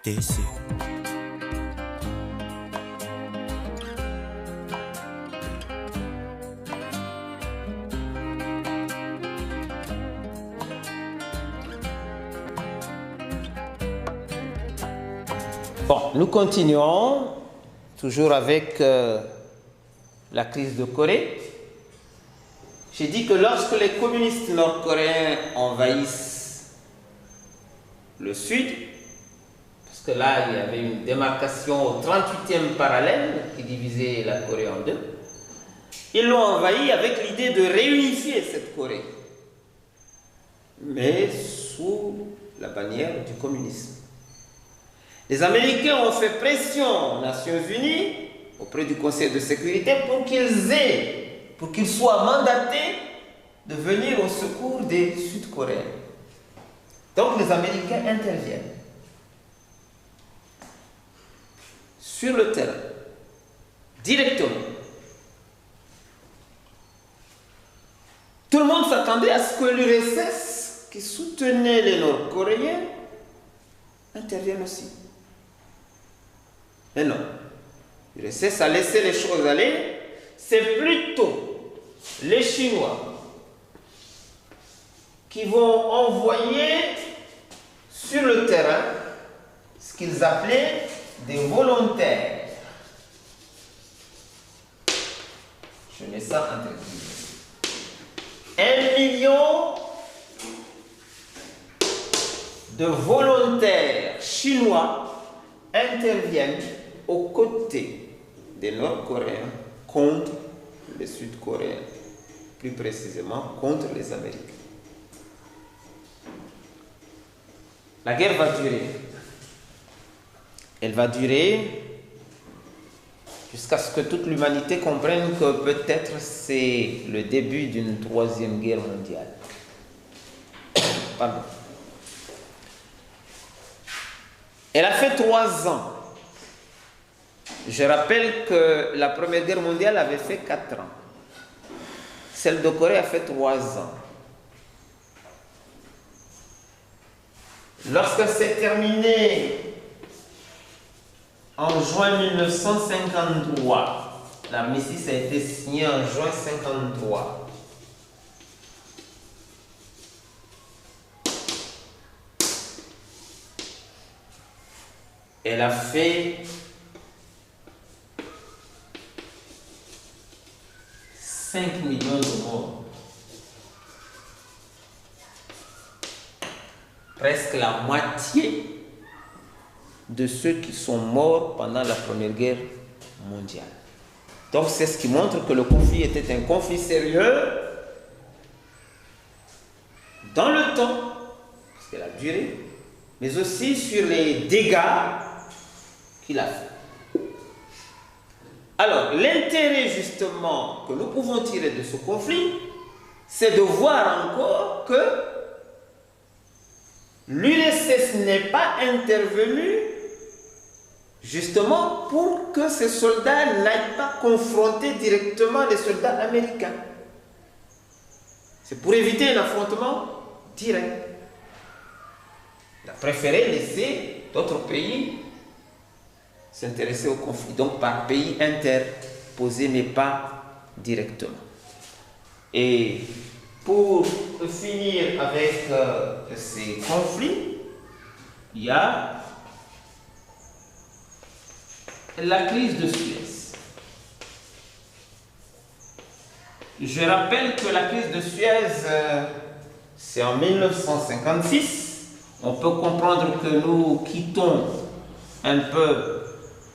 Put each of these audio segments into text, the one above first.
TC. Bon, nous continuons toujours avec la crise de Corée. J'ai dit que lorsque les communistes nord-coréens envahissent le sud, parce que là il y avait une démarcation au 38e parallèle qui divisait la Corée en deux, ils l'ont envahi avec l'idée de réunifier cette Corée, mais sous la bannière du communisme. Les Américains ont fait pression aux Nations Unies, auprès du Conseil de sécurité, pour qu'ils soient mandatés de venir au secours des Sud-Coréens. Donc les Américains interviennent sur le terrain, directement. Tout le monde s'attendait à ce que l'URSS, qui soutenait les Nord-Coréens, intervienne aussi. Mais non, l'URSS a laissé les choses aller. C'est plutôt les Chinois qui vont envoyer sur le terrain ce qu'ils appelaient des volontaires. Je mets ça entre guillemets. 1 million de volontaires chinois interviennent aux côtés des Nord-Coréens contre les Sud-Coréens, plus précisément contre les Américains. La guerre va durer. Elle va durer jusqu'à ce que toute l'humanité comprenne que peut-être c'est le début d'une 3e guerre mondiale. Pardon. Elle a fait 3 ans. Je rappelle que la Première Guerre mondiale avait fait 4 ans. Celle de Corée a fait 3 ans. Lorsque c'est terminé en juin 1953, l'armistice a été signé en juin 1953. Elle a fait 5 millions de morts. Presque la moitié de ceux qui sont morts pendant la Première Guerre mondiale. Donc c'est ce qui montre que le conflit était un conflit sérieux dans le temps, parce qu'elle a duré, mais aussi sur les dégâts qu'il a fait. Alors, l'intérêt justement que nous pouvons tirer de ce conflit, c'est de voir encore que l'URSS n'est pas intervenue justement pour que ces soldats n'aillent pas confronter directement les soldats américains. C'est pour éviter un affrontement direct. Il a préféré laisser d'autres pays s'intéresser au conflit, donc par pays interposés, mais pas directement. Et pour finir avec ces conflits, il y a la crise de Suez. Je rappelle que la crise de Suez, c'est en 1956. On peut comprendre que nous quittons un peu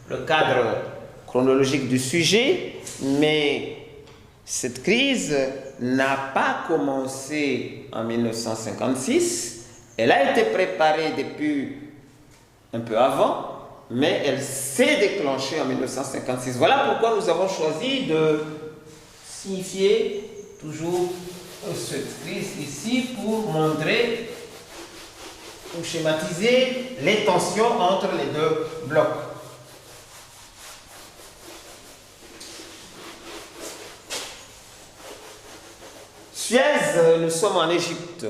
le cadre chronologique du sujet, mais cette crise n'a pas commencé en 1956. Elle a été préparée depuis un peu avant, mais elle s'est déclenchée en 1956. Voilà pourquoi nous avons choisi de signifier toujours cette crise ici pour montrer ou schématiser les tensions entre les deux blocs. Suez, nous sommes en Égypte.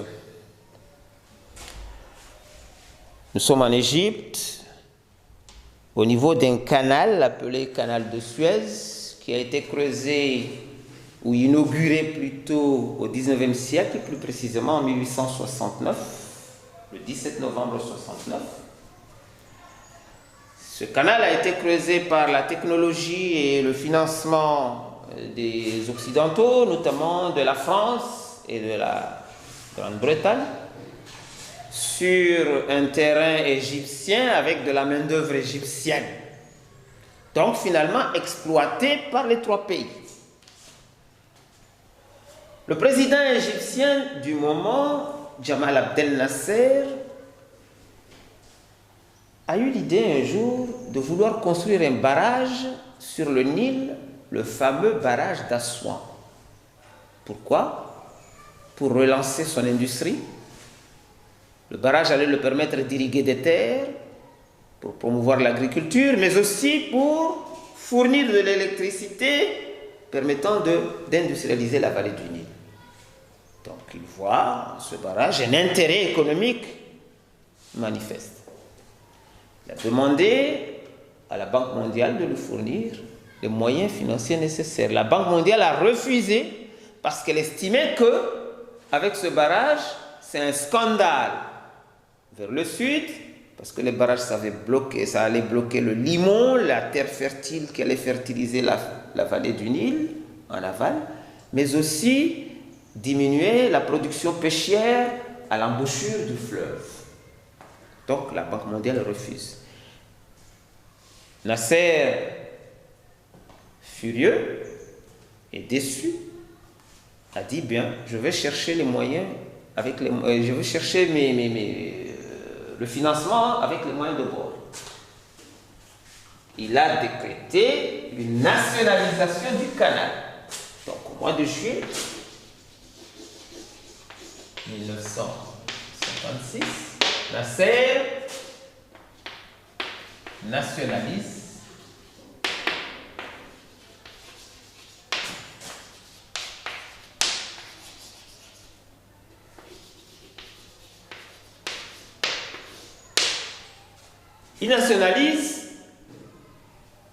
Nous sommes en Égypte au niveau d'un canal appelé canal de Suez, qui a été creusé ou inauguré plutôt au 19e siècle, plus précisément en 1869, le 17 novembre 69. Ce canal a été creusé par la technologie et le financement des Occidentaux, notamment de la France et de la Grande-Bretagne, sur un terrain égyptien avec de la main-d'œuvre égyptienne. Donc finalement exploité par les trois pays. Le président égyptien du moment, Jamal Abdel Nasser, a eu l'idée un jour de vouloir construire un barrage sur le Nil, le fameux barrage d'Assouan. Pourquoi? Pour relancer son industrie. Le barrage allait le permettre d'irriguer des terres, pour promouvoir l'agriculture, mais aussi pour fournir de l'électricité permettant d'industrialiser la vallée du Nil. Donc il voit ce barrage un intérêt économique manifeste. Il a demandé à la Banque mondiale de lui fournir les moyens financiers nécessaires. La Banque mondiale a refusé parce qu'elle estimait que, avec ce barrage, c'est un scandale vers le sud, parce que les barrages, ça allait bloquer le limon, la terre fertile qui allait fertiliser la vallée du Nil en aval, mais aussi diminuer la production péchière à l'embouchure du fleuve. Donc la Banque mondiale refuse. Nasser, furieux et déçu, a dit bien, je vais chercher les moyens je vais chercher le financement avec les moyens de bord. Il a décrété une nationalisation du canal. Donc au mois de juillet 1956, Nasser nationalise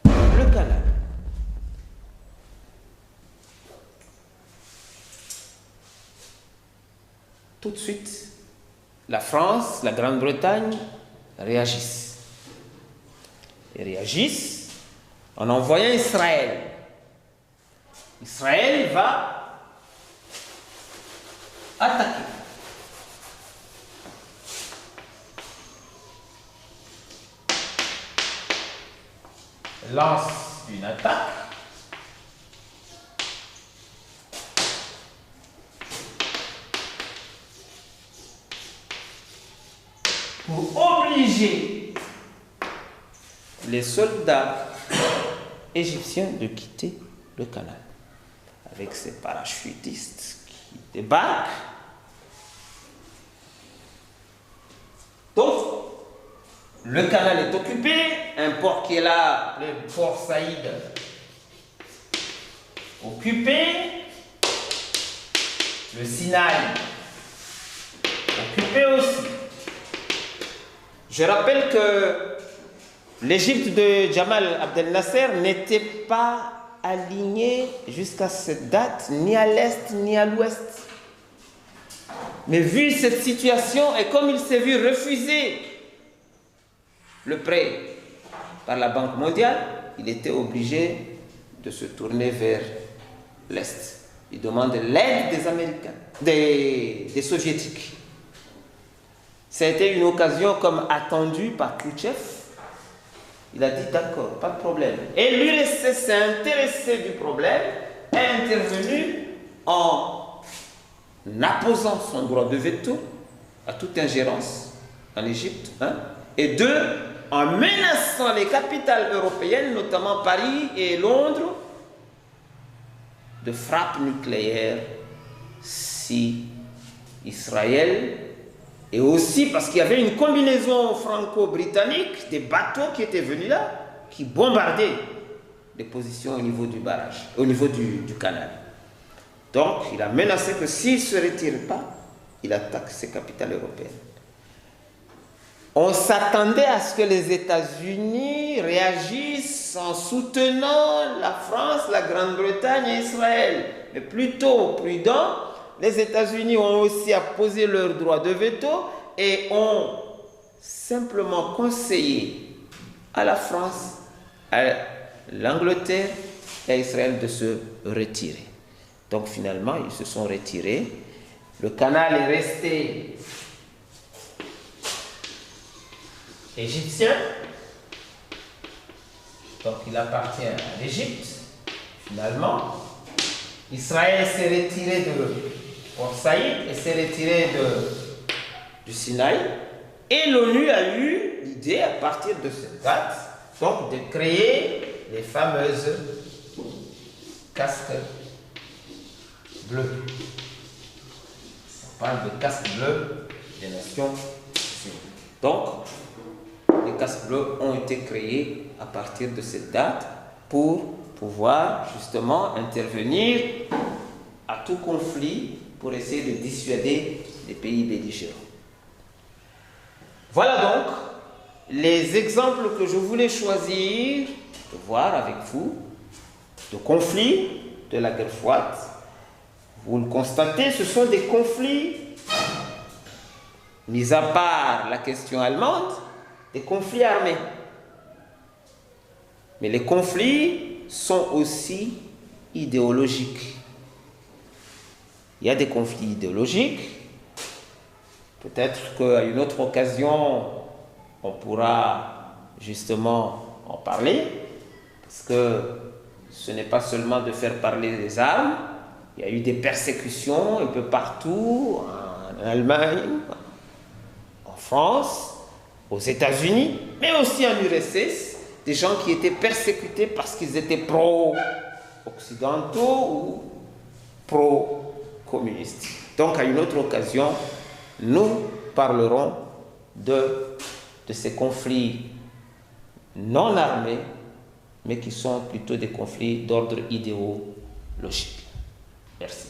le canal. Tout de suite, la France, la Grande-Bretagne réagissent. Ils réagissent en envoyant Israël. Israël va attaquer. Lance une attaque. Pour obliger les soldats égyptiens de quitter le canal. Avec ces parachutistes qui débarquent. Donc, le canal est occupé, un port qui est là, le port Saïd, occupé, le Sinaï, occupé aussi. Je rappelle que l'Égypte de Jamal Abdel Nasser n'était pas alignée jusqu'à cette date, ni à l'est ni à l'ouest. Mais vu cette situation, et comme il s'est vu refuser le prêt par la Banque mondiale, il était obligé de se tourner vers l'Est. Il demande l'aide des Américains, des Soviétiques. Ça a été une occasion comme attendue par Khrouchtchev. Il a dit d'accord, pas de problème. Et l'URSS s'est intéressé du problème, est intervenu en apposant son droit de veto à toute ingérence en Égypte, et deux, en menaçant les capitales européennes, notamment Paris et Londres, de frappes nucléaires si Israël, et aussi parce qu'il y avait une combinaison franco-britannique, des bateaux qui étaient venus là, qui bombardaient les positions au niveau du barrage, au niveau du canal. Donc, il a menacé que s'il ne se retire pas, il attaque ces capitales européennes. On s'attendait à ce que les États-Unis États-Unis réagissent en soutenant la France, la Grande-Bretagne et Israël. Mais plutôt prudent, les États-Unis ont aussi apposé leur droit de veto et ont simplement conseillé à la France, à l'Angleterre et à Israël de se retirer. Donc finalement, ils se sont retirés. Le canal est resté égyptien. Donc il appartient à l'Égypte. Finalement, Israël s'est retiré de Port Saïd et s'est retiré du Sinaï. Et l'ONU a eu l'idée, à partir de cette date, donc de créer les fameuses casques bleus. On parle de casques bleus des Nations Unies. Donc, les casques bleus ont été créés à partir de cette date pour pouvoir justement intervenir à tout conflit pour essayer de dissuader les pays belligérants. Voilà donc les exemples que je voulais choisir de voir avec vous de conflits de la guerre froide. Vous le constatez, ce sont des conflits, mis à part la question allemande, des conflits armés. Mais les conflits sont aussi idéologiques. Il y a des conflits idéologiques. Peut-être qu'à une autre occasion, on pourra justement en parler, parce que ce n'est pas seulement de faire parler des armes. Il y a eu des persécutions un peu partout, en Allemagne, en France, aux États-Unis, mais aussi en URSS, des gens qui étaient persécutés parce qu'ils étaient pro-occidentaux ou pro-communistes. Donc à une autre occasion, nous parlerons de ces conflits non armés, mais qui sont plutôt des conflits d'ordre idéologique. Merci.